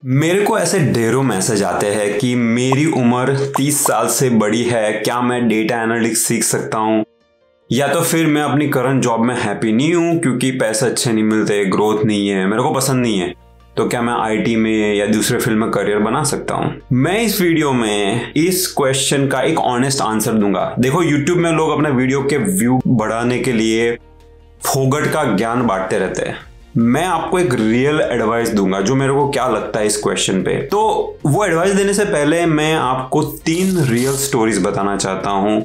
मेरे को ऐसे ढेरों मैसेज आते हैं कि मेरी उम्र 30 साल से बड़ी है, क्या मैं डेटा एनालिटिक्स सीख सकता हूँ, या तो फिर मैं अपनी करंट जॉब में हैप्पी नहीं हूँ क्योंकि पैसे अच्छे नहीं मिलते, ग्रोथ नहीं है, मेरे को पसंद नहीं है, तो क्या मैं आईटी में या दूसरे फील्ड में करियर बना सकता हूँ। मैं इस वीडियो में इस क्वेश्चन का एक ऑनेस्ट आंसर दूंगा। देखो, यूट्यूब में लोग अपने वीडियो के व्यू बढ़ाने के लिए फोगट का ज्ञान बांटते रहते हैं। मैं आपको एक रियल एडवाइस दूंगा जो मेरे को क्या लगता है इस क्वेश्चन पे। तो वो एडवाइस देने से पहले मैं आपको 3 रियल स्टोरीज बताना चाहता हूँ,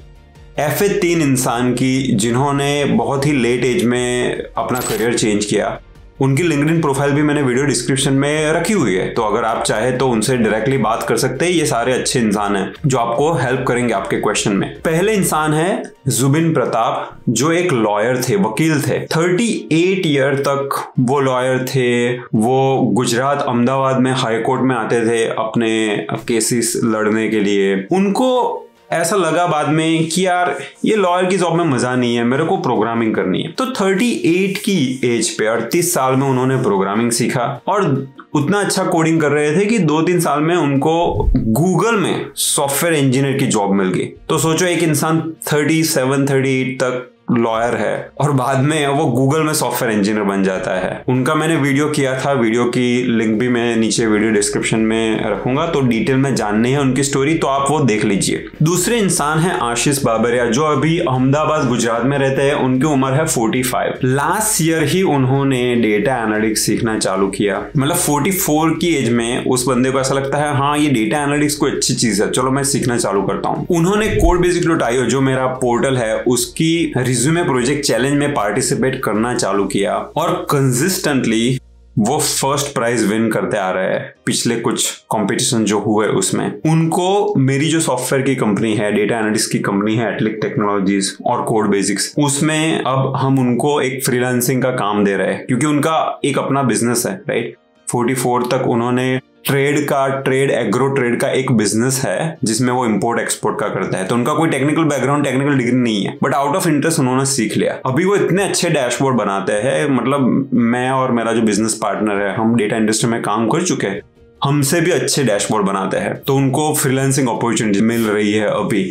ऐसे 3 इंसान की जिन्होंने बहुत ही लेट एज में अपना करियर चेंज किया। उनकी लिंक्डइन प्रोफाइल भी मैंने वीडियो डिस्क्रिप्शन में रखी हुई है, तो अगर आप चाहे तो उनसे डायरेक्टली बात कर सकते हैं। ये सारे अच्छे इंसान हैं जो आपको हेल्प करेंगे आपके क्वेश्चन में। पहले इंसान है जुबिन प्रताप, जो एक लॉयर थे, वकील थे। 38 ईयर तक वो लॉयर थे। वो गुजरात अहमदाबाद में हाई कोर्ट में आते थे अपने केसेस लड़ने के लिए। उनको ऐसा लगा बाद में कि यार ये लॉयर की जॉब में मजा नहीं है, मेरे को प्रोग्रामिंग करनी है। तो 38 की एज पे 38 साल में उन्होंने प्रोग्रामिंग सीखा और उतना अच्छा कोडिंग कर रहे थे कि 2-3 साल में उनको गूगल में सॉफ्टवेयर इंजीनियर की जॉब मिल गई। तो सोचो, एक इंसान 37-38 तक लॉयर है और बाद में वो गूगल में सॉफ्टवेयर इंजीनियर बन जाता है। उनका मैंने वीडियो किया था, वीडियो की लिंक भी मैं नीचे वीडियो डिस्क्रिप्शन में रखूंगा, तो डिटेल में जाननी है उनकी स्टोरी तो आप वो देख लीजिए। दूसरे इंसान है आशीष बाबरिया, जो अभी अहमदाबाद गुजरात में रहते हैं। उनकी उम्र है 45। लास्ट ईयर ही उन्होंने डेटा एनालिटिक्स सीखना चालू किया। मतलब 44 की एज में उस बंदे को ऐसा लगता है हाँ ये डेटा एनालिटिक्स कोई अच्छी चीज है, चलो मैं सीखना चालू करता हूँ। उन्होंने Codebasic.io जो मेरा पोर्टल है उसकी रिज्यूमे प्रोजेक्ट चैलेंज में पार्टिसिपेट करना चालू किया और कंसिस्टेंटली वो फर्स्ट प्राइज विन करते आ रहे हैं। पिछले कुछ कंपटीशन जो हुए उसमें उनको मेरी जो सॉफ्टवेयर की कंपनी है, डेटा एनालिटिक्स की कंपनी है, एटलिक टेक्नोलॉजीज और कोड बेसिक्स, उसमें अब हम उनको एक फ्रीलांसिंग का काम दे रहे हैं क्योंकि उनका एक अपना बिजनेस है, राइट। 44 तक उन्होंने एग्रो ट्रेड का एक बिजनेस है जिसमें वो इंपोर्ट एक्सपोर्ट का करता है। तो उनका कोई टेक्निकल बैकग्राउंड, टेक्निकल डिग्री नहीं है, बट आउट ऑफ इंटरेस्ट उन्होंने सीख लिया। अभी वो इतने अच्छे डैशबोर्ड बनाते हैं, मतलब मैं और मेरा जो बिजनेस पार्टनर है, हम डेटा इंडस्ट्री में काम कर चुके हैं, हमसे भी अच्छे डैशबोर्ड बनाते हैं। तो उनको फ्रीलांसिंग अपॉर्चुनिटी मिल रही है अभी।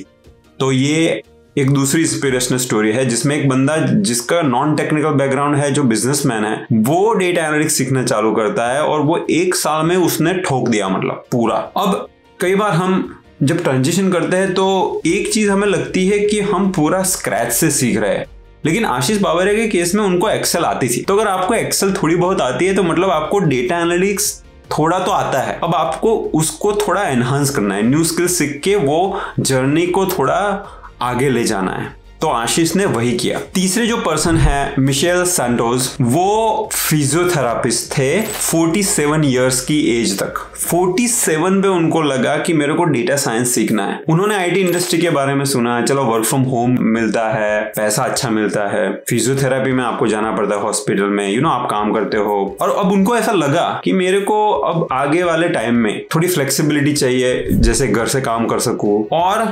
तो ये एक दूसरी इंस्पिरेशनल स्टोरी है जिसमें एक बंदा जिसका नॉन टेक्निकल बैकग्राउंड है, जो बिजनेसमैन है, वो डेटा एनालिटिक्स सीखना चालू करता है और वो 1 साल में उसने ठोक दिया, मतलब पूरा। अब कई बार हम जब ट्रांजिशन करते हैं तो एक चीज हमें लगती है कि हम पूरा स्क्रैच से सीख रहे हैं, लेकिन आशीष बाबरिया के केस में उनको एक्सेल आती थी। तो अगर आपको एक्सेल थोड़ी बहुत आती है तो मतलब आपको डेटा एनालिटिक्स थोड़ा तो आता है। अब आपको उसको थोड़ा एनहांस करना है, न्यू स्किल सीख के वो जर्नी को थोड़ा आगे ले जाना है। तो आशीष ने वही किया। तीसरे जो पर्सन है मिशेल सैंटोस, वो फिजियोथेरापिस्ट थे 47 इयर्स की एज तक। 47 पे उनको लगा कि मेरे को डेटा साइंस सीखना है। उन्होंने आईटी इंडस्ट्री के बारे में सुना, चलो वर्क फ्रॉम होम मिलता है, पैसा अच्छा मिलता है, फिजियोथेरापी में आपको जाना पड़ता है हॉस्पिटल में, आप काम करते हो। और अब उनको ऐसा लगा कि मेरे को अब आगे वाले टाइम में थोड़ी फ्लेक्सिबिलिटी चाहिए, जैसे घर से काम कर सकूं और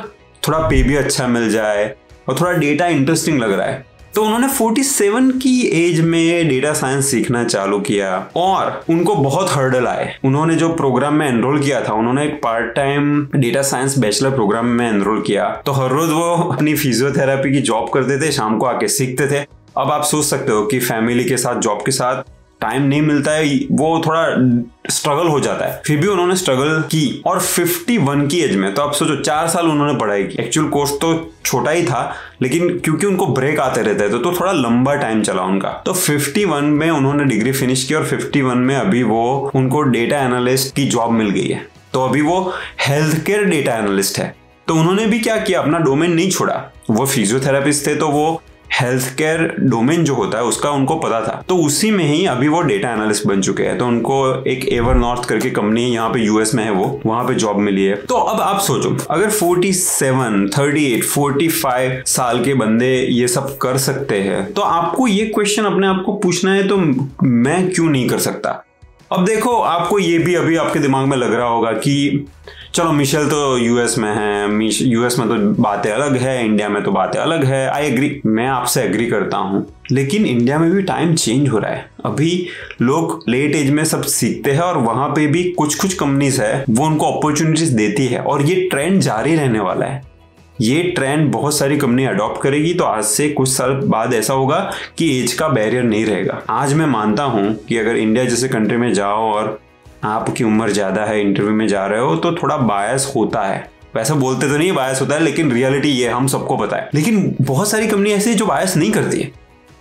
थोड़ा पे भी अच्छा मिल जाए और थोड़ा डेटा इंटरेस्टिंग लग रहा है। तो उन्होंने 47 की एज में डेटा साइंस सीखना चालू किया और उनको बहुत हर्डल आए। उन्होंने जो प्रोग्राम में एनरोल किया था, उन्होंने एक part time data science bachelor programme में एनरोल किया। तो हर रोज वो अपनी फिजियोथेरापी की जॉब करते थे, शाम को आके सीखते थे। अब आप सोच सकते हो कि फैमिली के साथ, जॉब के साथ टाइम नहीं मिलता है, वो थोड़ा स्ट्रगल हो जाता है। फिर भी उन्होंने स्ट्रगल की और 51 की एज में, तो आप सोचो 4 साल उन्होंने पढ़ाई की। एक्चुअल कोर्स तो छोटा ही था, लेकिन क्योंकि उनको ब्रेक आते रहते थे तो थोड़ा लंबा टाइम चला उनका। तो 51 में उन्होंने डिग्री फिनिश की और 51 में अभी वो उनको डेटा एनालिस्ट की जॉब मिल गई है। तो अभी वो हेल्थ केयर डेटा एनालिस्ट है। तो उन्होंने भी क्या किया, अपना डोमेन नहीं छोड़ा। वो फिजियोथेरापिस्ट थे तो वो हेल्थ केयर डोमेन जो होता है उसका उनको पता था, तो उसी में ही अभी वो डेटा एनालिस्ट बन चुके हैं। तो उनको एक एवर नॉर्थ करके कंपनी यहाँ पे यूएस में है, वो वहां पे जॉब मिली है। तो अब आप सोचो, अगर 47, 38, 45 साल के बंदे ये सब कर सकते हैं तो आपको ये क्वेश्चन अपने आप को पूछना है, तो मैं क्यों नहीं कर सकता। अब देखो, आपको ये भी अभी आपके दिमाग में लग रहा होगा कि चलो मिशेल तो यूएस में है, यूएस में तो बातें अलग है, इंडिया में तो बातें अलग है। आई एग्री, मैं आपसे एग्री करता हूँ, लेकिन इंडिया में भी टाइम चेंज हो रहा है। अभी लोग लेट एज में सब सीखते हैं और वहां पे भी कुछ कंपनीज है वो उनको अपॉर्चुनिटीज देती है और ये ट्रेंड जारी रहने वाला है। ये ट्रेंड बहुत सारी कंपनी अडॉप्ट करेगी, तो आज से कुछ साल बाद ऐसा होगा कि एज का बैरियर नहीं रहेगा। आज मैं मानता हूँ कि अगर इंडिया जैसे कंट्री में जाओ और आपकी उम्र ज्यादा है, इंटरव्यू में जा रहे हो, तो थोड़ा बायस होता है। वैसा बोलते तो नहीं बायस होता है, लेकिन रियलिटी ये हम सबको पता है। लेकिन बहुत सारी कंपनी ऐसी जो बायस नहीं करती है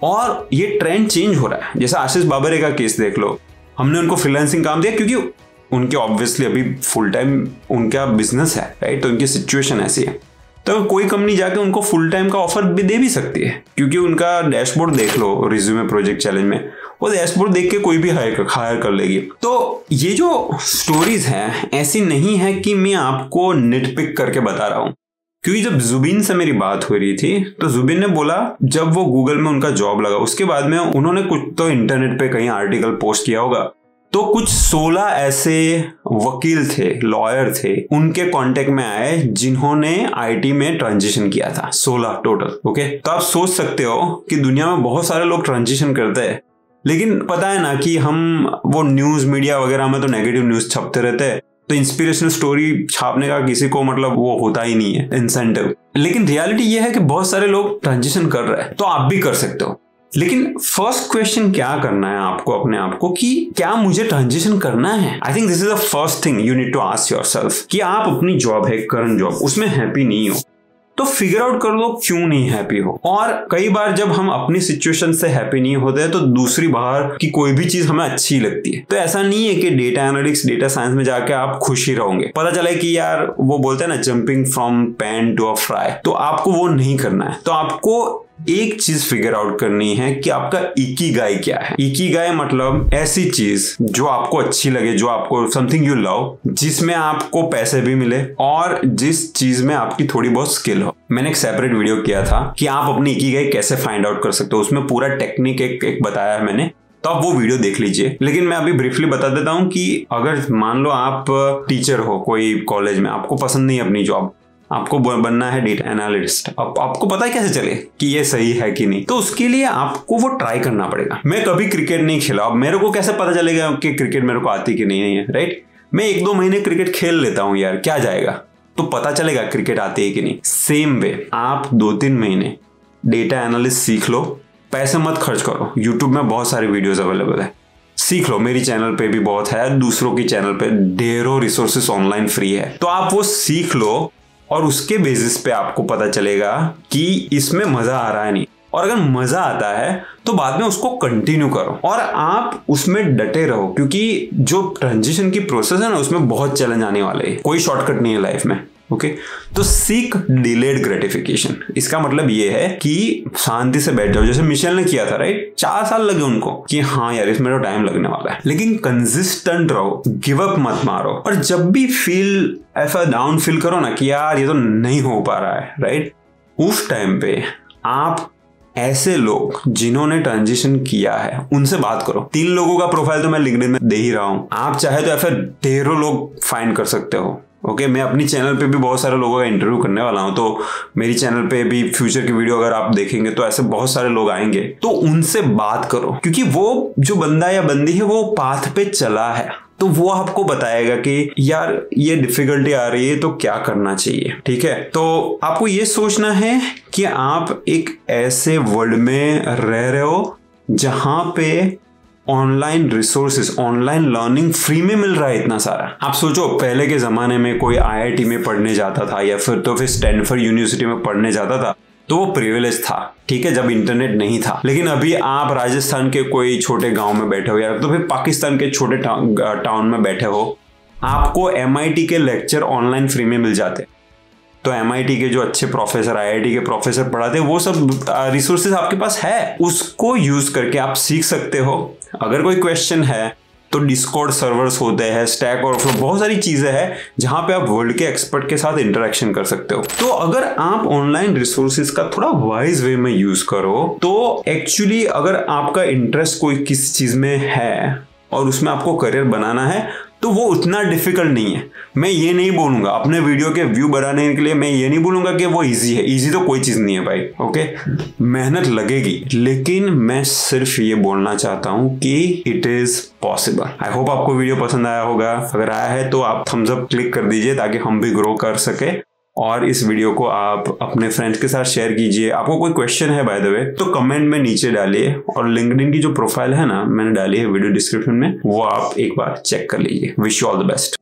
और ये ट्रेंड चेंज हो रहा है। जैसे आशीष बाबरे का केस देख लो, हमने उनको फ्रीलांसिंग काम दिया क्योंकि उनके ऑब्वियसली अभी फुल टाइम उनका बिजनेस है, राइट, तो उनकी सिचुएशन ऐसी है। तो कोई कंपनी जाके उनको फुल टाइम का ऑफर भी दे भी सकती है, क्योंकि उनका डैशबोर्ड देख लो रिज्यूमे प्रोजेक्ट चैलेंज में, वो डैशबोर्ड देख के कोई भी हायर कर लेगी। तो ये जो स्टोरीज हैं ऐसी नहीं है कि मैं आपको निटपिक करके बता रहा हूँ, क्योंकि जब जुबिन से मेरी बात हो रही थी तो जुबिन ने बोला जब वो गूगल में उनका जॉब लगा उसके बाद में उन्होंने कुछ तो इंटरनेट पे कहीं आर्टिकल पोस्ट किया होगा, तो कुछ 16 ऐसे वकील थे, लॉयर थे, उनके कांटेक्ट में आए जिन्होंने आईटी में ट्रांजिशन किया था। 16 टोटल। ओके, तो आप सोच सकते हो कि दुनिया में बहुत सारे लोग ट्रांजिशन करते हैं, लेकिन पता है ना कि हम वो न्यूज मीडिया वगैरह में तो नेगेटिव न्यूज छपते रहते हैं, तो इंस्पिरेशनल स्टोरी छापने का किसी को मतलब वो होता ही नहीं है इंसेंटिव। लेकिन रियलिटी ये है कि बहुत सारे लोग ट्रांजिशन कर रहे हैं, तो आप भी कर सकते हो। लेकिन फर्स्ट क्वेश्चन क्या करना है आपको अपने आप को कि क्या मुझे ट्रांजिशन करना है। I think this is the first thing you need to ask yourself कि आप अपनी जॉब है, करंट जॉब, उसमें हैप्पी नहीं हो, तो फिगर आउट कर लो क्यों नहीं हैप्पी हो। और कई बार जब हम अपनी सिचुएशन से हैप्पी नहीं होते हैं तो दूसरी बाहर की कोई भी चीज हमें अच्छी लगती है। तो ऐसा नहीं है कि डेटा एनालिटिक्स, डेटा साइंस में जाके आप खुश ही रहोगे। पता चले कि यार वो बोलते हैं ना jumping from pan to a fry, तो आपको वो नहीं करना है। तो आपको एक चीज फिगर आउट करनी है कि आपका इकिगाई क्या है। इकिगाई मतलब ऐसी चीज जो आपको अच्छी लगे, जो आपको समथिंग यू लव, जिसमें आपको पैसे भी मिले और जिस चीज में आपकी थोड़ी बहुत स्किल हो। मैंने एक सेपरेट वीडियो किया था कि आप अपनी इकिगाई कैसे फाइंड आउट कर सकते हो, उसमें पूरा टेक्निक एक बताया है मैंने, तो आप वो वीडियो देख लीजिए। लेकिन मैं अभी ब्रीफली बता देता हूं कि अगर मान लो आप टीचर हो कोई कॉलेज में, आपको पसंद नहीं है अपनी जॉब, आपको बनना है डेटा एनालिस्ट, अब आपको पता है कैसे चले कि ये सही है कि नहीं, तो उसके लिए आपको वो ट्राई करना पड़ेगा। मैं कभी क्रिकेट नहीं खेला, अब मेरे को कैसे पता चलेगा कि क्रिकेट मेरे को आती कि नहीं है, राइट। मैं 1-2 महीने क्रिकेट खेल लेता हूं यार, क्या जाएगा, तो पता चलेगा क्रिकेट आती है कि नहीं। सेम वे आप 2-3 महीने डेटा एनालिस्ट सीख लो, पैसे मत खर्च करो। यूट्यूब में बहुत सारे वीडियोज अवेलेबल है, सीख लो। मेरी चैनल पे भी बहुत है, दूसरों की चैनल पे ढेरों रिसोर्सेस ऑनलाइन फ्री है, तो आप वो सीख लो और उसके बेसिस पे आपको पता चलेगा कि इसमें मजा आ रहा है नहीं। और अगर मजा आता है तो बाद में उसको कंटिन्यू करो और आप उसमें डटे रहो, क्योंकि जो ट्रांजिशन की प्रोसेस है ना उसमें बहुत चैलेंज आने वाले हैं, कोई शॉर्टकट नहीं है लाइफ में। ओके, तो सीक डिलेड ग्रेटिफिकेशन, इसका मतलब ये है कि शांति से बैठ जाओ, जैसे मिशेल ने किया था, राइट। 4 साल लगे उनको कि हाँ यार इसमें तो टाइम लगने वाला है, लेकिन कंसिस्टेंट रहो, गिव अप मत मारो। और जब भी फील ऐसा डाउन फील करो ना कि यार ये तो नहीं हो पा रहा है, राइट, उस टाइम पे आप ऐसे लोग जिन्होंने ट्रांजिशन किया है उनसे बात करो। 3 लोगों का प्रोफाइल तो मैं लिंक्डइन में दे ही रहा हूं, आप चाहे तो ऐसे ढेरों लोग फाइंड कर सकते हो। ओके, मैं अपनी चैनल पे भी बहुत सारे लोगों का इंटरव्यू करने वाला हूं, तो मेरी चैनल पे भी फ्यूचर की वीडियो अगर आप देखेंगे तो ऐसे बहुत सारे लोग आएंगे, तो उनसे बात करो, क्योंकि वो जो बंदा या बंदी है वो पाथ पे चला है, तो वो आपको बताएगा कि यार ये डिफिकल्टी आ रही है तो क्या करना चाहिए। ठीक है, तो आपको ये सोचना है कि आप एक ऐसे वर्ल्ड में रह रहे हो जहां पे online resources, online learning free में मिल रहा है इतना सारा। आप सोचो पहले के जमाने में कोई आईआईटी में पढ़ने जाता था या फिर स्टैनफोर्ड यूनिवर्सिटी में पढ़ने जाता था, तो वो प्रिविलेज था, ठीक है, जब इंटरनेट नहीं था। लेकिन अभी आप राजस्थान के कोई छोटे गांव में बैठे हो या तो फिर पाकिस्तान के छोटे टाउन में बैठे हो, आपको MIT के लेक्चर ऑनलाइन फ्री में मिल जाते। तो MIT के जो अच्छे प्रोफेसर, IIT के प्रोफेसर पढ़ाते हैं, वो सब रिसोर्सेज आपके पास है, उसको यूज करके आप सीख सकते हो। अगर कोई क्वेश्चन है तो डिस्कॉर्ड सर्वर्स होते हैं, स्टैक ओवरफ्लो, बहुत सारी चीजें हैं जहां पे आप वर्ल्ड के एक्सपर्ट के साथ इंटरेक्शन कर सकते हो। तो अगर आप ऑनलाइन रिसोर्सेज का थोड़ा वाइज वे में यूज करो तो एक्चुअली अगर आपका इंटरेस्ट कोई किसी चीज में है और उसमें आपको करियर बनाना है तो वो उतना डिफिकल्ट नहीं है। मैं ये नहीं बोलूंगा अपने वीडियो के व्यू बढ़ाने के लिए, मैं ये नहीं बोलूंगा कि वो इजी है। इजी तो कोई चीज नहीं है भाई, ओके, मेहनत लगेगी, लेकिन मैं सिर्फ ये बोलना चाहता हूं कि it is possible. I hope आपको वीडियो पसंद आया होगा। अगर आया है तो आप थम्स अप क्लिक कर दीजिए ताकि हम भी ग्रो कर सके, और इस वीडियो को आप अपने फ्रेंड्स के साथ शेयर कीजिए। आपको कोई क्वेश्चन है बाय द वे तो कमेंट में नीचे डालिए, और लिंक्डइन की जो प्रोफाइल है ना, मैंने डाली है वीडियो डिस्क्रिप्शन में, वो आप एक बार चेक कर लीजिए। Wish you all the best.